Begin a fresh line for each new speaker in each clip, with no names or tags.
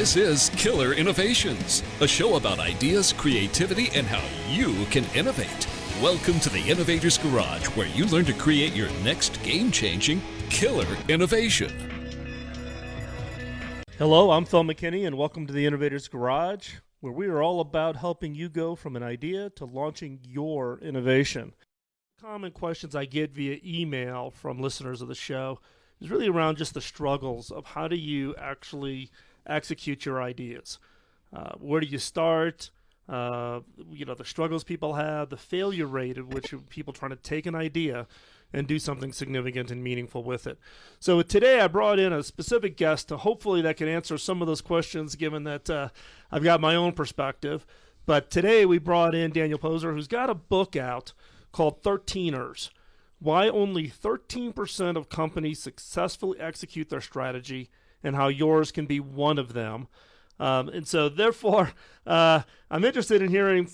This is Killer Innovations, a show about ideas, creativity, and how you can innovate. Welcome to the Innovator's Garage, where you learn to create your next game-changing killer innovation.
Hello, I'm Phil McKinney, and welcome to the Innovator's Garage, where we are all about helping you go from an idea to launching your innovation. Common questions I get via email from listeners of the show is really around just the struggles of how do you actually execute your ideas. Where do you start? The struggles people have, the failure rate at which people trying to take an idea and do something significant and meaningful with it. So today I brought in a specific guest to hopefully that can answer some of those questions, given that I've got my own perspective. But today we brought in Daniel Poser, who's got a book out called 13ers. Why only 13% of companies successfully execute their strategy, and how yours can be one of them. And so therefore, I'm interested in hearing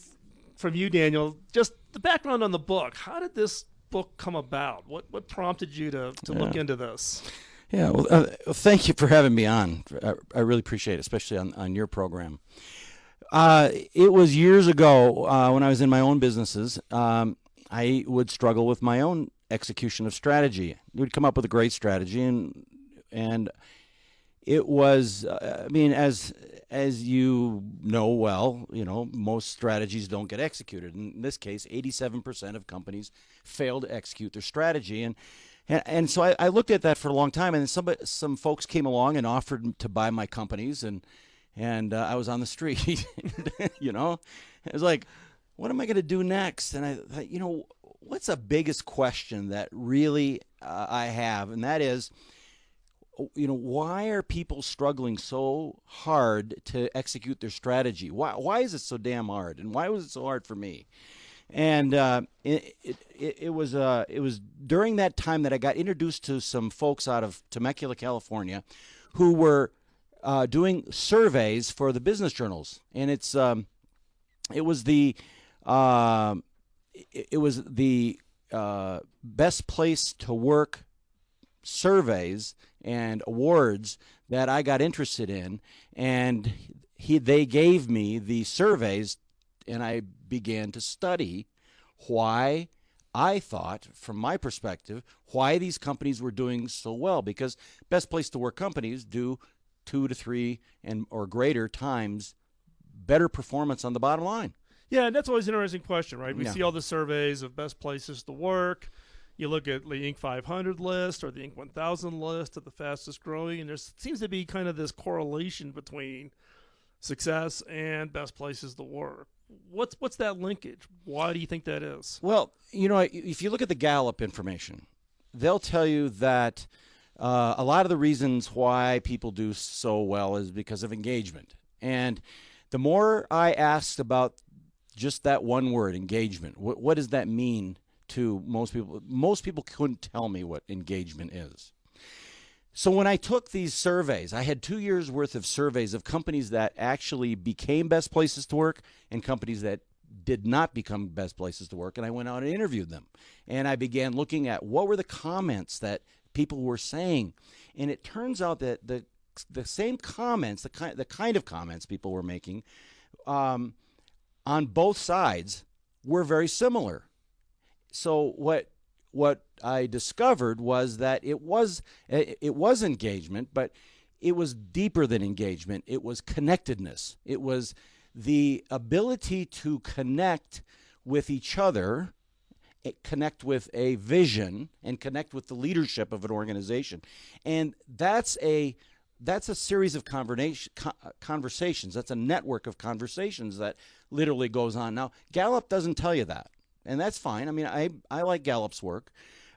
from you, Daniel, just the background on the book. How did this book come about? What prompted you to look into this?
Yeah, well, thank you for having me on. I really appreciate it, especially on your program. It was years ago when I was in my own businesses. I would struggle with my own execution of strategy. We'd come up with a great strategy, and it was, as you know well, most strategies don't get executed. In this case, 87% of companies fail to execute their strategy, and so I looked at that for a long time. And some folks came along and offered to buy my companies, and I was on the street. It was like, what am I going to do next? And I thought, what's the biggest question that really I have, and that is, why are people struggling so hard to execute their strategy? Why is it so damn hard? And why was it so hard for me? And it was during that time that I got introduced to some folks out of Temecula, California, who were doing surveys for the business journals, and it was the best place to work surveys and awards that I got interested in, and they gave me the surveys, and I began to study why I thought, from my perspective, why these companies were doing so well, because best place to work companies do 2 to 3 or greater times better performance on the bottom line.
Yeah, and that's always an interesting question, right? We see all the surveys of best places to work. You look at the Inc. 500 list or the Inc. 1000 list of the fastest growing, and there seems to be kind of this correlation between success and best places to work. What's that linkage? Why do you think that is?
Well, if you look at the Gallup information, they'll tell you that a lot of the reasons why people do so well is because of engagement. And the more I asked about just that one word, engagement, what does that mean to most people? Most people couldn't tell me what engagement is. So when I took these surveys, I had 2 years worth of surveys of companies that actually became best places to work and companies that did not become best places to work. And I went out and interviewed them. And I began looking at what were the comments that people were saying. And it turns out that the same comments, the kind of comments people were making on both sides were very similar. So what I discovered was that it was engagement, but it was deeper than engagement. It was connectedness. It was the ability to connect with each other, connect with a vision, and connect with the leadership of an organization. And that's a series of conversations. That's a network of conversations that literally goes on. Now, Gallup doesn't tell you that, and that's fine. I mean, I like Gallup's work,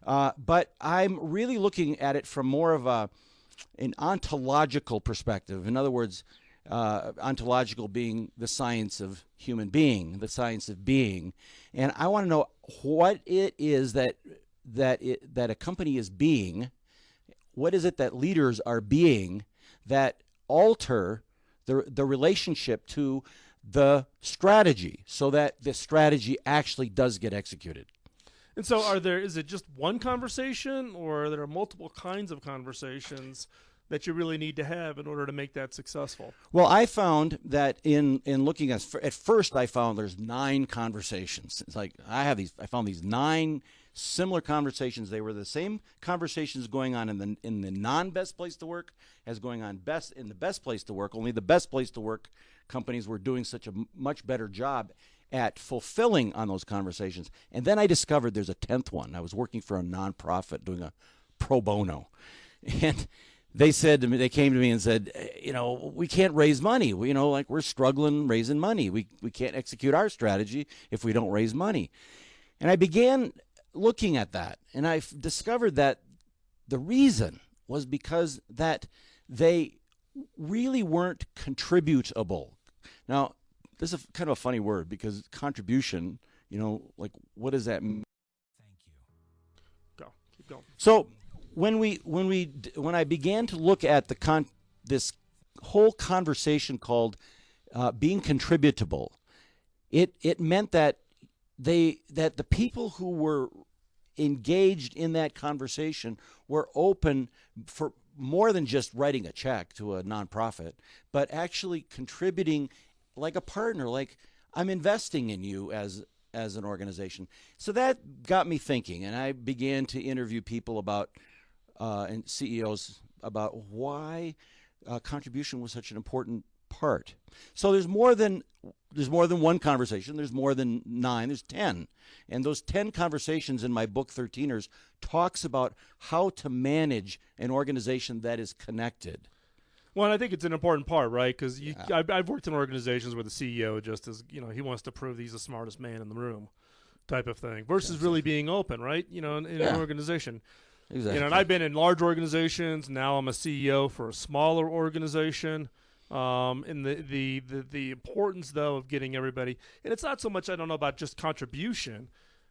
but I'm really looking at it from more of an ontological perspective. In other words, ontological being the science of human being, the science of being, and I want to know what it is that a company is being. What is it that leaders are being that alter the relationship to the strategy so that the strategy actually does get executed?
And so is it just one conversation, or are there multiple kinds of conversations that you really need to have in order to make that successful?
Well, I found that in looking at first, I found there's 9 conversations. It's like I found these 9 similar conversations. They were the same conversations going on in the non-best place to work as going on in the best place to work. Only the best place to work companies were doing such a much better job at fulfilling on those conversations. And then I discovered there's a 10th one. I was working for a nonprofit doing a pro bono, and they came to me and said, we can't raise money. We're struggling raising money. We can't execute our strategy if we don't raise money. And I began looking at that, and I discovered that the reason was because that they really weren't contributable. Now, this is kind of a funny word because contribution, what does that mean?
Thank you.
Keep going.
So when I began to look at this whole conversation called being contributable, it meant that the people who were engaged in that conversation were open for more than just writing a check to a nonprofit, but actually contributing like a partner, like I'm investing in you as an organization. So that got me thinking, and I began to interview people about and CEOs about why contribution was such an important part. So there's more than one conversation. There's more than 9. There's 10. And those 10 conversations in my book, 13ers, talks about how to manage an organization that is connected.
Well, and I think it's an important part, right? Because I've worked in organizations where the CEO just is, he wants to prove he's the smartest man in the room type of thing versus really being open, right? In an organization.
Exactly.
And I've been in large organizations. Now I'm a CEO for a smaller organization. And the importance, though, of getting everybody, and it's not so much, I don't know, about just contribution,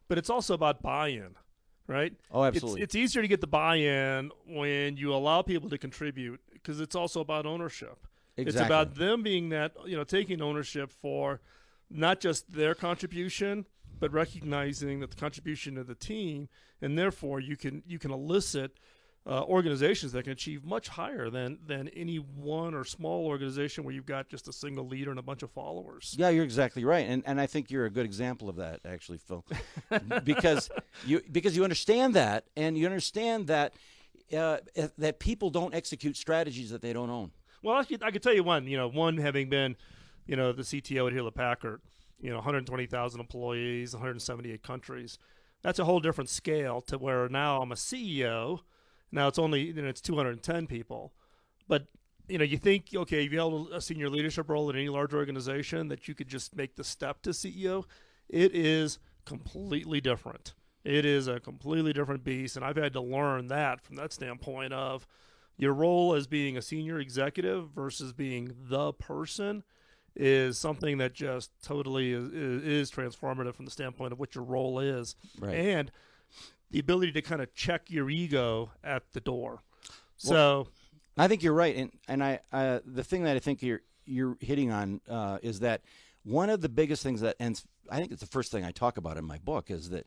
but it's also about buy-in, right?
Oh, absolutely.
It's easier to get the buy-in when you allow people to contribute because it's also about ownership.
Exactly.
It's about them being that, taking ownership for not just their contribution, but recognizing that the contribution of the team, and therefore you can elicit organizations that can achieve much higher than any one or small organization where you've got just a single leader and a bunch of followers.
Yeah, you're exactly right, and I think you're a good example of that, actually, Phil, because you understand that, and you understand that that people don't execute strategies that they don't own.
Well, I could tell you one having been, the CTO at Hewlett Packard, 120,000 employees, 178 countries. That's a whole different scale to where now I'm a CEO. Now it's only, it's 210 people. But, you think, okay, if you held a senior leadership role in any large organization that you could just make the step to CEO, it is completely different. It is a completely different beast. And I've had to learn that from that standpoint of your role as being a senior executive versus being the person is something that just totally is transformative from the standpoint of what your role is.
Right.
And the ability to kind of check your ego at the door. So
I think you're right, and I the thing that I think you're hitting on is that one of the biggest things that, and I think it's the first thing I talk about in my book, is that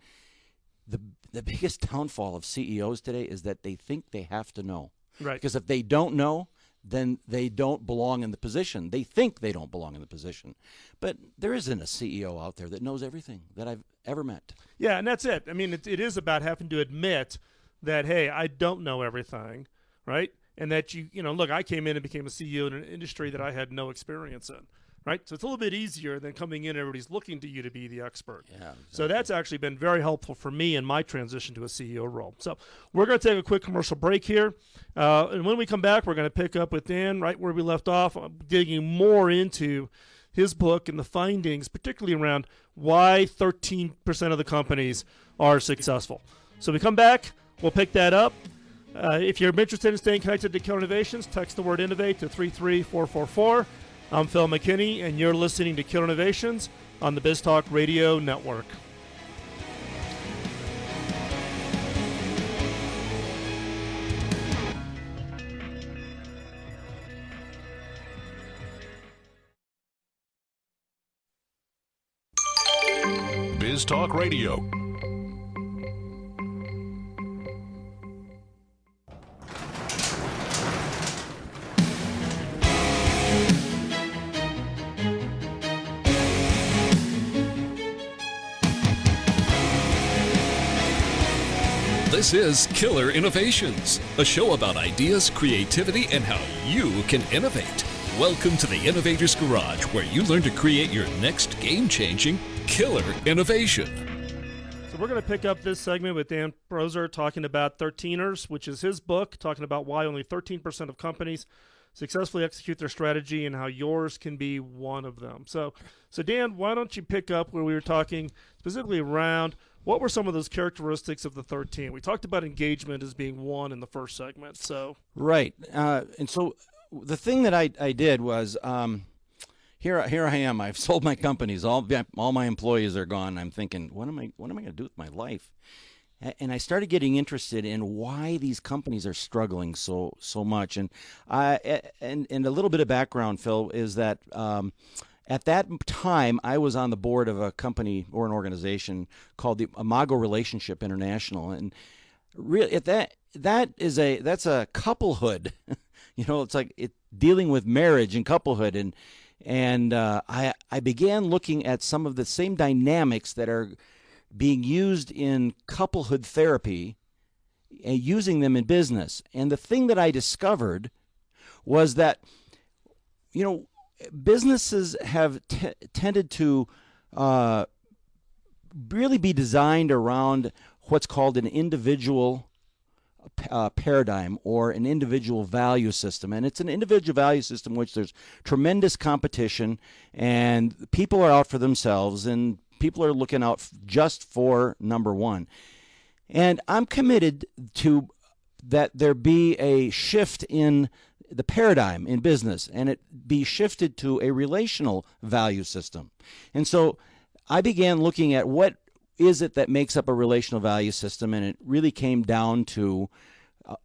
the biggest downfall of CEOs today is that they think they have to know.
Right.
Because if they don't know, then they don't belong in the position. They think they don't belong in the position. But there isn't a CEO out there that knows everything that I've ever met.
Yeah, and that's it. I mean, it is about having to admit that, hey, I don't know everything, right? And that look, I came in and became a CEO in an industry that I had no experience in, right? So it's a little bit easier than coming in, everybody's looking to you to be the expert.
Yeah, exactly.
So that's actually been very helpful for me in my transition to a CEO role. So we're going to take a quick commercial break here. And when we come back, we're going to pick up with Dan right where we left off, digging more into his book and the findings, particularly around why 13% of the companies are successful. So we come back, we'll pick that up. If you're interested in staying connected to Killer Innovations, text the word INNOVATE to 33444. I'm Phil McKinney, and you're listening to Killer Innovations on the BizTalk Radio Network.
BizTalk Radio.
This is Killer Innovations, a show about ideas, creativity, and how you can innovate. Welcome to the Innovator's Garage, where you learn to create your next game-changing killer innovation.
So we're going to pick up this segment with Dan Prozer talking about 13ers, which is his book, talking about why only 13% of companies successfully execute their strategy and how yours can be one of them. So Dan, why don't you pick up where we were talking specifically around what were some of those characteristics of the 13? We talked about engagement as being one in the first segment. So
Right. And so the thing that I did was here I am. I've sold my companies. All my employees are gone. I'm thinking, what am I going to do with my life? And I started getting interested in why these companies are struggling so much. And and a little bit of background, Phil, is that at that time I was on the board of a company or an organization called the Imago Relationship International, and really that's a couplehood. It's like dealing with marriage and couplehood, and I began looking at some of the same dynamics that are being used in couplehood therapy and using them in business. And the thing that I discovered was that, businesses have tended to really be designed around what's called an individual paradigm or an individual value system. And it's an individual value system in which there's tremendous competition and people are out for themselves and people are looking out just for number one. And I'm committed to that there be a shift in the paradigm in business and it be shifted to a relational value system. And so I began looking at what is it that makes up a relational value system, and it really came down to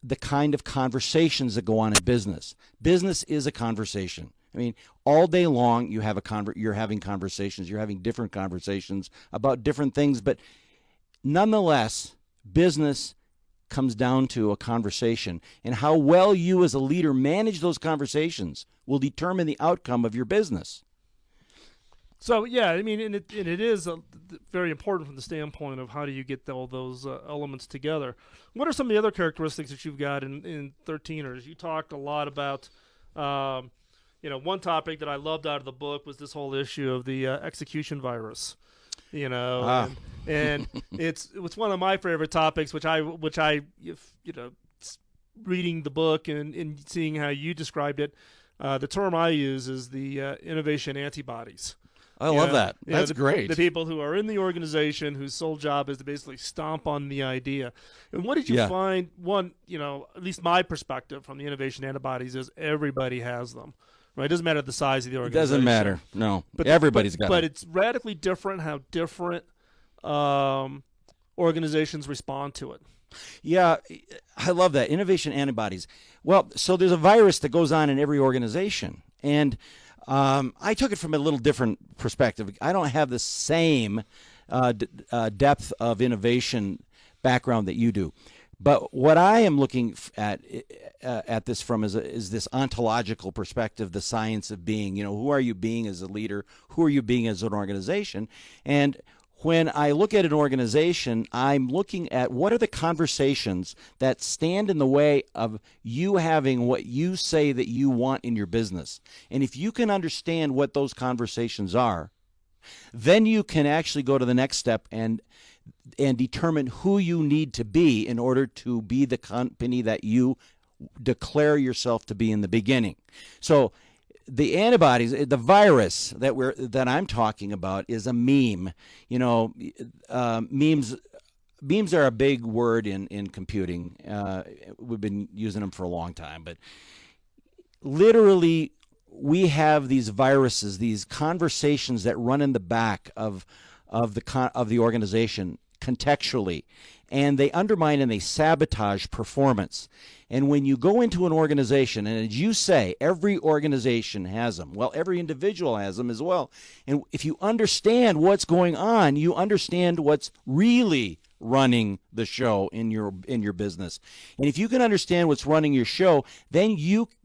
the kind of conversations that go on in business. Business is a conversation. I mean, all day long you're having conversations, you're having different conversations about different things, but nonetheless, business comes down to a conversation, and how well you as a leader manage those conversations will determine the outcome of your business.
So yeah, I mean, and it is very important from the standpoint of how do you get all those elements together. What are some of the other characteristics that you've got in 13ers? You talked a lot about, one topic that I loved out of the book was this whole issue of the execution virus. And it's one of my favorite topics, which I reading the book and seeing how you described it. The term I use is the innovation antibodies.
I love that. That's great.
The people who are in the organization whose sole job is to basically stomp on the idea. And what did you find? One, at least my perspective from the innovation antibodies is everybody has them. Right? It doesn't matter the size of the organization.
It doesn't matter. No. But everybody's got it.
But it's radically different how different organizations respond to it.
Yeah, I love that. Innovation antibodies. Well, so there's a virus that goes on in every organization. And I took it from a little different perspective. I don't have the same depth of innovation background that you do. But what I am looking at this from is this ontological perspective, the science of being. Who are you being as a leader? Who are you being as an organization? And when I look at an organization, I'm looking at what are the conversations that stand in the way of you having what you say that you want in your business. And if you can understand what those conversations are, then you can actually go to the next step and determine who you need to be in order to be the company that you declare yourself to be in the beginning. So the antibodies, the virus that I'm talking about is a meme. Memes are a big word in computing. We've been using them for a long time, but literally we have these viruses, these conversations that run in the back of the organization contextually, and they undermine and they sabotage performance. And when you go into an organization, and as you say, every organization has them. Well, every individual has them as well. And if you understand what's going on, you understand what's really running the show in your business. And if you can understand what's running your show, then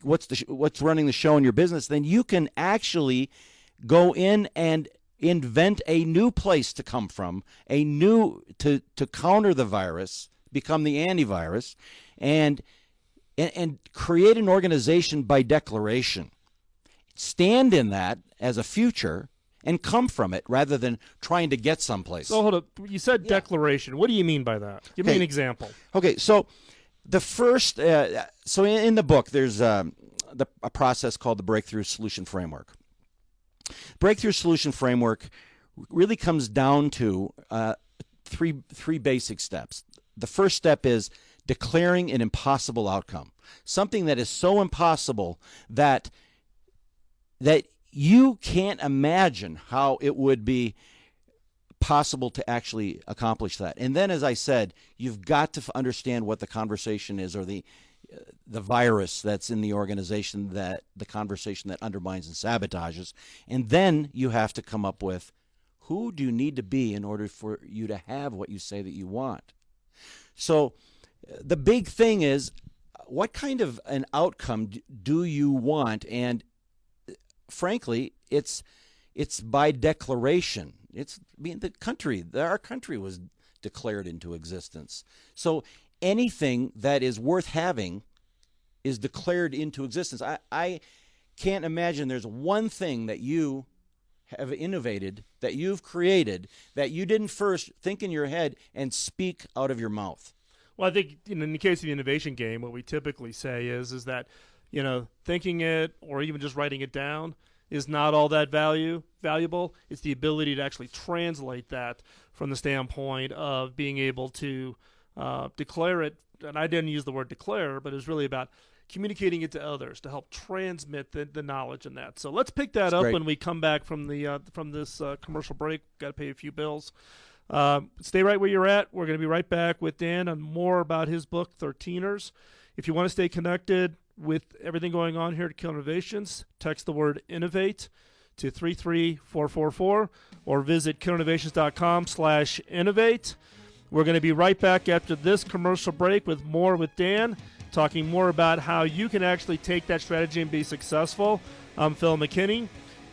what's running the show in your business, then you can actually go in and invent a new place to come from, to counter the virus become the antivirus, and create an organization by declaration. Stand in that as a future and come from it rather than trying to get someplace.
So hold up. You said declaration. What do you mean by that? Give me an example.
Okay, so the first, so in the book, there's a process called the Breakthrough Solution Framework. Breakthrough Solution Framework really comes down to three basic steps. The first step is declaring an impossible outcome, something that is so impossible that you can't imagine how it would be possible to actually accomplish that. And then, as I said, you've got to understand what the conversation is, or the virus that's in the organization, that the conversation that undermines and sabotages. And then you have to come up with, who do you need to be in order for you to have what you say that you want? So the big thing is, what kind of an outcome do you want? And frankly, it's by declaration. Our country was declared into existence. So anything that is worth having is declared into existence. I can't imagine there's one thing that you have innovated, that you've created, that you didn't first think in your head and speak out of your mouth.
Well, I think in the case of the innovation game, what we typically say is that, thinking it or even just writing it down is not all that valuable. It's the ability to actually translate that from the standpoint of being able to declare it. And I didn't use the word declare, but it was really about communicating it to others to help transmit the knowledge in that. So let's pick that up when we come back from this commercial break. Got to pay a few bills. Stay right where you're at. We're going to be right back with Dan on more about his book, 13ers. If you want to stay connected with everything going on here at Killer Innovations, text the word innovate to 33444 or visit killerinnovations.com/innovate. We're going to be right back after this commercial break with more with Dan, talking more about how you can actually take that strategy and be successful. I'm Phil McKinney.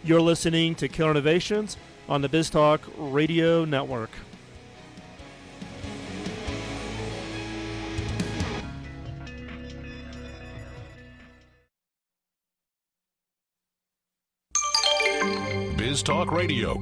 You're listening to Killer Innovations on the BizTalk Radio Network.
BizTalk Radio.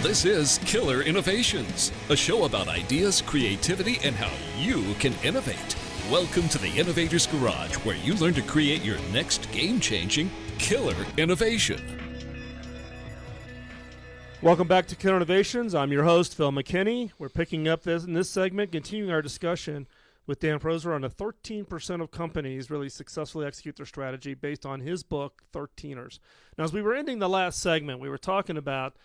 This is Killer Innovations, a show about ideas, creativity, and how you can innovate. Welcome to the Innovator's Garage, where you learn to create your next game-changing killer innovation.
Welcome back to Killer Innovations. I'm your host, Phil McKinney. We're picking up in this segment, continuing our discussion with Dan Prosser on the 13% of companies really successfully execute their strategy based on his book, 13ers. Now, as we were ending the last segment, we were talking about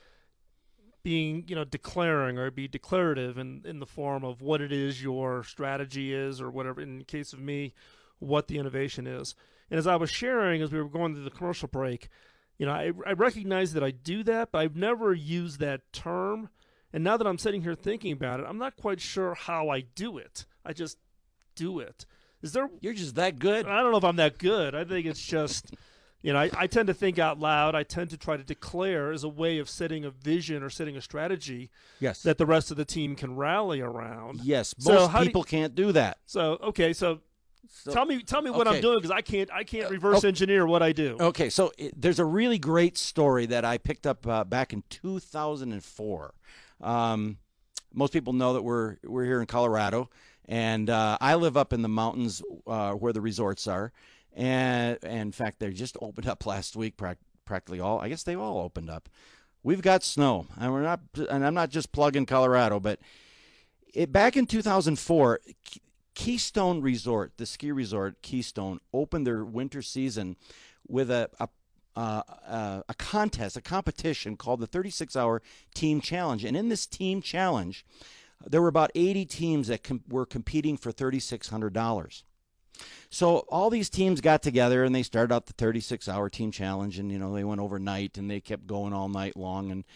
being, declaring or be declarative in the form of what it is your strategy is, or whatever, in the case of me, what the innovation is. And as I was sharing, as we were going through the commercial break, I recognize that I do that, but I've never used that term. And now that I'm sitting here thinking about it, I'm not quite sure how I do it. I just do it.
You're just that good?
I don't know if I'm that good. I think it's just... I tend to think out loud. I tend to try to declare as a way of setting a vision or setting a strategy that the rest of the team can rally around.
Yes, most people can't do that.
So tell me what I'm doing, because I can't reverse engineer what I do.
Okay, so there's a really great story that I picked up back in 2004. Most people know that we're here in Colorado, and I live up in the mountains where the resorts are. And in fact, they just opened up last week. Practically all, I guess they all opened up. We've got snow, and I'm not just plugging Colorado, but back in 2004, Keystone Resort, the ski resort Keystone, opened their winter season with a contest, a competition called the 36-Hour Team Challenge. And in this Team Challenge, there were about 80 teams that were competing for $3,600. So all these teams got together, and they started out the 36-hour team challenge, and they went overnight, and they kept going all night long. And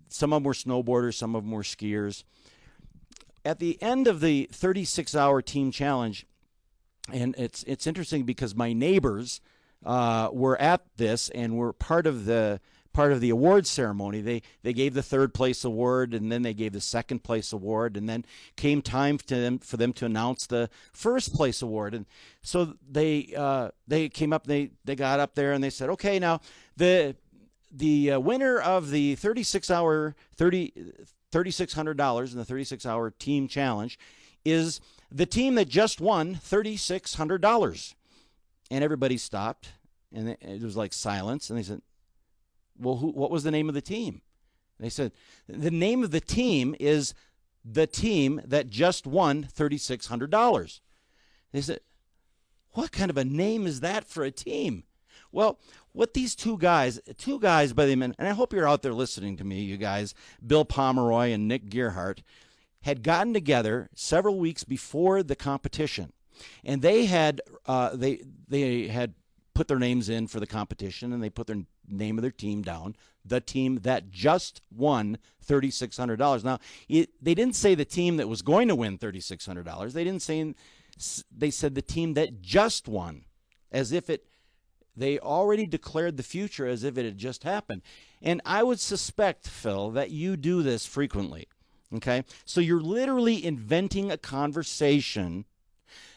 some of them were snowboarders, some of them were skiers. At the end of the 36-hour team challenge, and it's interesting because my neighbors were at this and were part of the awards ceremony. They gave the third place award, and then they gave the second place award, and then came time for them to announce the first place award. And so they came up, they got up there, and they said, okay, now the winner of the $3,600 in the 36-hour team challenge is the team that just won $3,600. And everybody stopped, and it was like silence, and they said, well, what was the name of the team? And they said, the name of the team is the team that just won $3,600. They said, what kind of a name is that for a team? Well, what these two guys by the name, and I hope you're out there listening to me, you guys, Bill Pomeroy and Nick Gearhart, had gotten together several weeks before the competition, and they had put their names in for the competition, and they put their name of their team down, the team that just won $3,600. Now, they didn't say the team that was going to win $3,600. They didn't say. They said the team that just won, as if they already declared the future as if it had just happened. And I would suspect, Phil, that you do this frequently. Okay? So you're literally inventing a conversation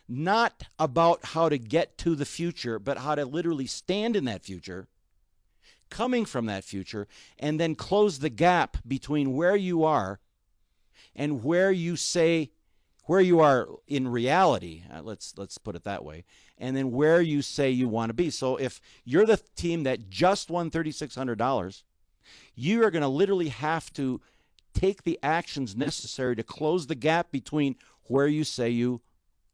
not about how to get to the future, but how to literally stand in that future, coming from that future, and then close the gap between where you are and where you are in reality. Let's put it that way. And then where you say you want to be. So if you're the team that just won $3,600, you are going to literally have to take the actions necessary to close the gap between where you say you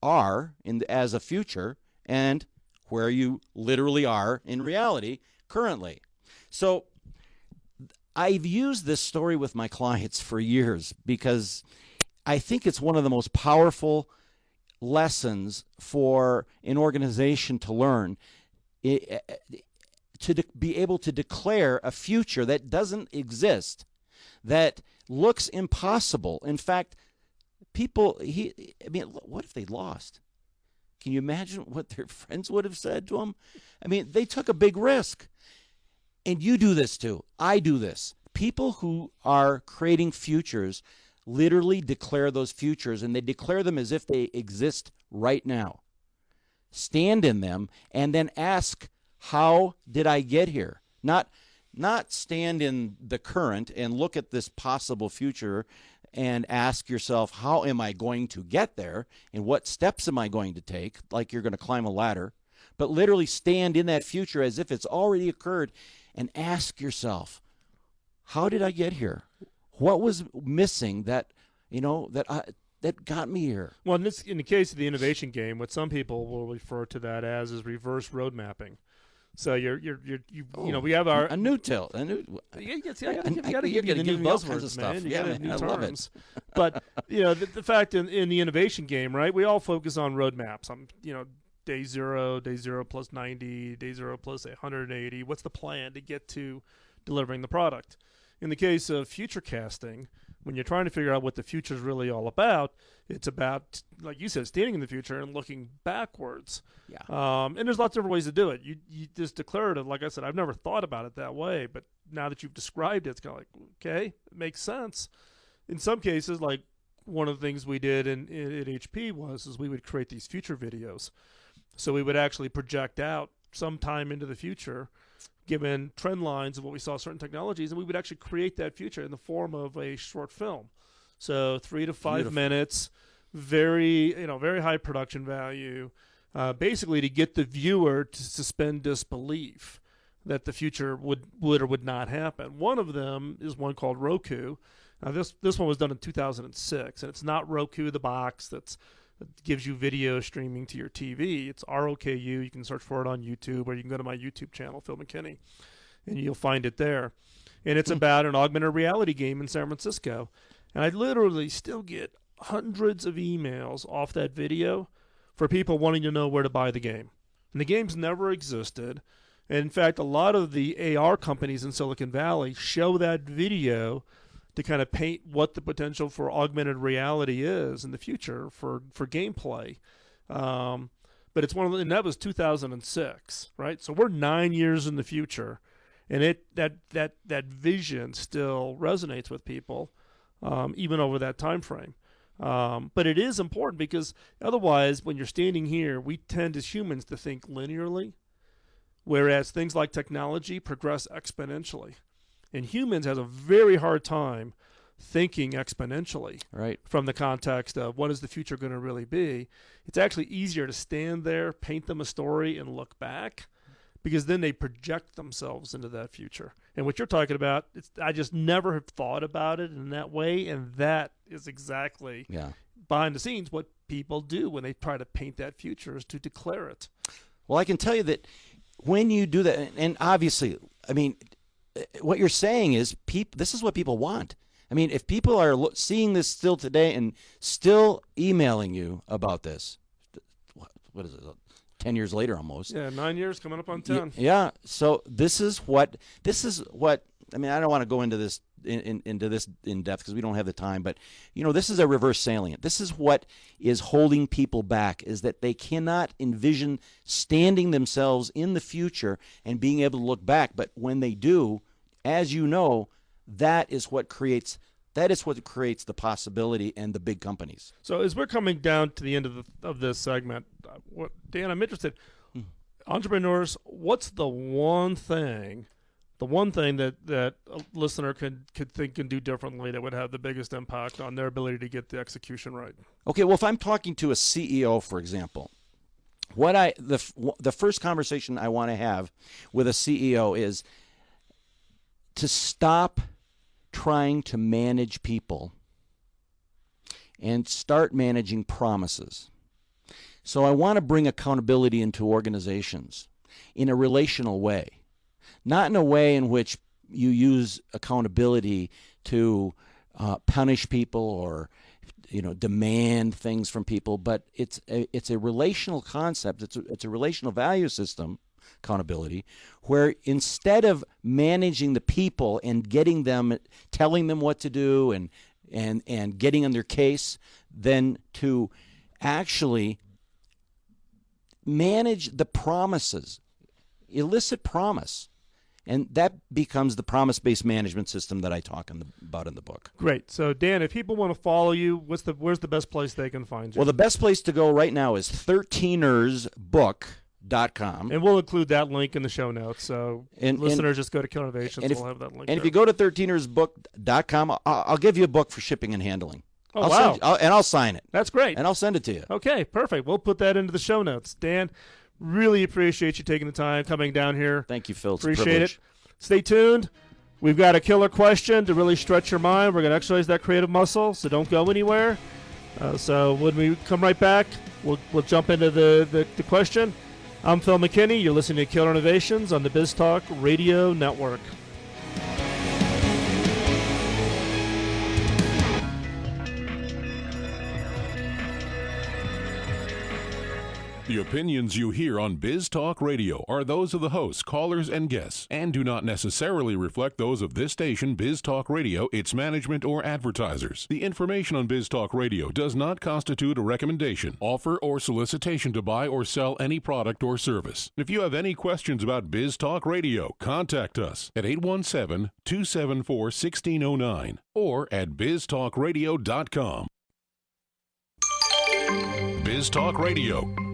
are as a future and where you literally are in reality currently. So I've used this story with my clients for years because I think it's one of the most powerful lessons for an organization to learn, to be able to declare a future that doesn't exist, that looks impossible. In fact, what if they lost? Can you imagine what their friends would have said to them? I mean, they took a big risk. And you do this too. I do this. People who are creating futures literally declare those futures, and they declare them as if they exist right now. Stand in them and then ask, how did I get here? Not stand in the current and look at this possible future and ask yourself, how am I going to get there? And what steps am I going to take? Like you're going to climb a ladder. But literally stand in that future as if it's already occurred and ask yourself, how did I get here? What was missing that got me here?
Well, in the case of the innovation game, what some people will refer to that as is reverse road mapping. So we have our
a new tilt.
You got to give you the new buzzwords, man. You got to new terms. But the fact in the innovation game, right? We all focus on roadmaps. Day zero plus 90, day zero plus 180. What's the plan to get to delivering the product? In the case of future casting, when you're trying to figure out what the future is really all about, it's about, like you said, standing in the future and looking backwards.
Yeah.
And there's lots of different ways to do it. You just declared it. Like I said, I've never thought about it that way, but now that you've described it, it's kind of like, okay, it makes sense. In some cases, like one of the things we did at HP was we would create these future videos. So we would actually project out sometime into the future, given trend lines of what we saw certain technologies, and we would actually create that future in the form of a short film. So 3 to 5 minutes, very high production value, basically to get the viewer to suspend disbelief that the future would or would not happen. One of them is one called Roku. Now this one was done in 2006, and it's not Roku the box that gives you video streaming to your TV. It's ROKU. You can search for it on YouTube, or you can go to my YouTube channel, Phil McKinney, and you'll find it there. And it's about an augmented reality game in San Francisco. And I literally still get hundreds of emails off that video for people wanting to know where to buy the game. And the game's never existed. And in fact, a lot of the AR companies in Silicon Valley show that video to kind of paint what the potential for augmented reality is in the future for gameplay. But it's and that was 2006, right? So we're 9 years in the future, and that vision still resonates with people, even over that time frame. But it is important because otherwise, when you're standing here, we tend as humans to think linearly, whereas things like technology progress exponentially. And humans have a very hard time thinking exponentially,
Right.
from the context of what is the future going to really be. It's actually easier to stand there, paint them a story, and look back, because then they project themselves into that future. And what you're talking about, I just never have thought about it in that way, and that is exactly behind the scenes what people do when they try to paint that future, is to declare it.
Well, I can tell you that when you do that, and obviously, I mean, what you're saying is this is what people want. I mean, if people are seeing this still today and still emailing you about this, what is it, 10 years later almost?
Yeah, 9 years, coming up on 10.
Yeah. So this is what, I mean, I don't want to go into this into this in depth because we don't have the time, but, this is a reverse salient. This is what is holding people back, is that they cannot envision standing themselves in the future and being able to look back. But when they do, as you know, that is what creates the possibility and the big companies.
So as we're coming down to the end of this segment, Dan, I'm interested. Entrepreneurs, what's the one thing that a listener could think can do differently that would have the biggest impact on their ability to get the execution right?
Okay, well, if I'm talking to a CEO, for example, the first conversation I want to have with a CEO is to stop trying to manage people and start managing promises. So I want to bring accountability into organizations in a relational way, not in a way in which you use accountability to punish people or demand things from people, but it's a relational concept. It's a relational value system, accountability, where instead of managing the people and telling them what to do and getting on their case, then to actually manage the promises, elicit promise. And that becomes the promise-based management system that I talk about in the book.
Great. So, Dan, if people want to follow you, where's the best place they can find you?
Well, the best place to go right now is 13ersbook.com.
And we'll include that link in the show notes. So listeners just go to Killer Innovations. We'll have that link.
And if you go to 13ersbook.com, I'll give you a book for shipping and handling.
Oh, wow.
I'll sign it.
That's great.
And I'll send it to you.
Okay, perfect. We'll put that into the show notes. Dan, really appreciate you taking the time, coming down here.
Thank you, Phil. It's
appreciate it. Stay tuned. We've got a killer question to really stretch your mind. We're going to exercise that creative muscle, so don't go anywhere. So when we come right back, we'll jump into the question. I'm Phil McKinney. You're listening to Killer Innovations on the BizTalk Radio Network.
The opinions you hear on Biz Talk Radio are those of the hosts, callers, and guests, and do not necessarily reflect those of this station, Biz Talk Radio, its management, or advertisers. The information on Biz Talk Radio does not constitute a recommendation, offer, or solicitation to buy or sell any product or service. If you have any questions about Biz Talk Radio, contact us at 817-274-1609 or at biztalkradio.com. Biz Talk Radio.